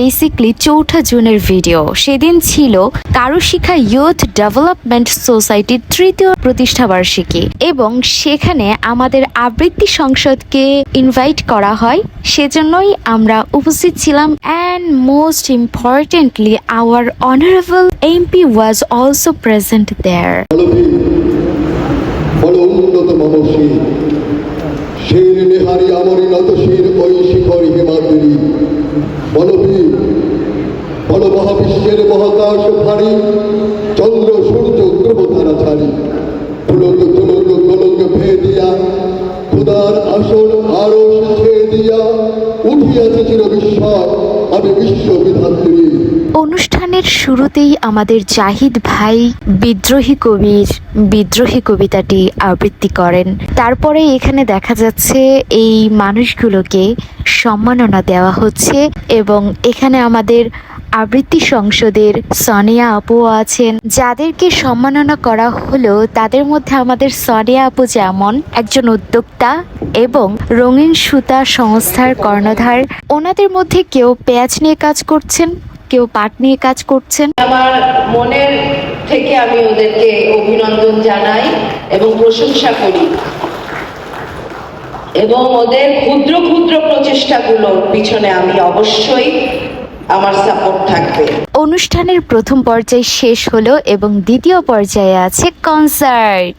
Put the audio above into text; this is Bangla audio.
বেসিকলি 4 জুনের ভিডিও। সেদিন ছিল কারুশিক্ষা ইউথ ডেভেলপমেন্ট সোসাইটির 3য় প্রতিষ্ঠাবার্ষিকী এবং সেখানে আমাদের আবৃত্তি সংসদকে ইনভাইট করা হয়, সেজন্যই আমরা উপস্থিত ছিলাম। And most importantly our honourable MP was also present there. শির নেহারি আমরি নত শির ওই শিখর হিমাদ্রি বলবীর বল মহাবিশ্বের মহাকাশ ভারী চন্দ্র সূর্য গ্রহ তারা ছাড়ি পুলক চলক গোলক ভেদিয়া খুদার আসন আরো ছেড়ে দিয়া উঠিয়াছে চির বিস্ময় আমি বিশ্ববিধাত্রী। অনুষ্ঠানের শুরুতেই আমাদের জাহিদ ভাই বিদ্রোহী কবির বিদ্রোহী কবিতাটি আবৃত্তি করেন। তারপরে এখানে দেখা যাচ্ছে এই মানুষগুলোকে সম্মাননা দেওয়া হচ্ছে এবং এখানে আমাদের আবৃত্তি সংসদের সোনিয়া আপু আছেন, যাদেরকে সম্মাননা করা হলো। তাদের মধ্যে আমাদের সোনিয়া আপু যেমন একজন উদ্যোক্তা এবং রঙিন সুতা সংস্থার কর্ণধার। ওনাদের মধ্যে কেউ পেঁয়াজ নিয়ে কাজ করছেন, কেউ পাট নিয়ে কাজ করছেন। আমার মনের থেকে আমি ওদেরকে অভিনন্দন জানাই এবং প্রশংসা করি এবং ওদের ক্ষুদ্র ক্ষুদ্র প্রচেষ্টাগুলোর পিছনে আমি অবশ্যই আমার সাপোর্ট থাকবে। অনুষ্ঠানের প্রথম পর্যায় শেষ হলো এবং দ্বিতীয় পর্যায়ে আছে কনসার্ট।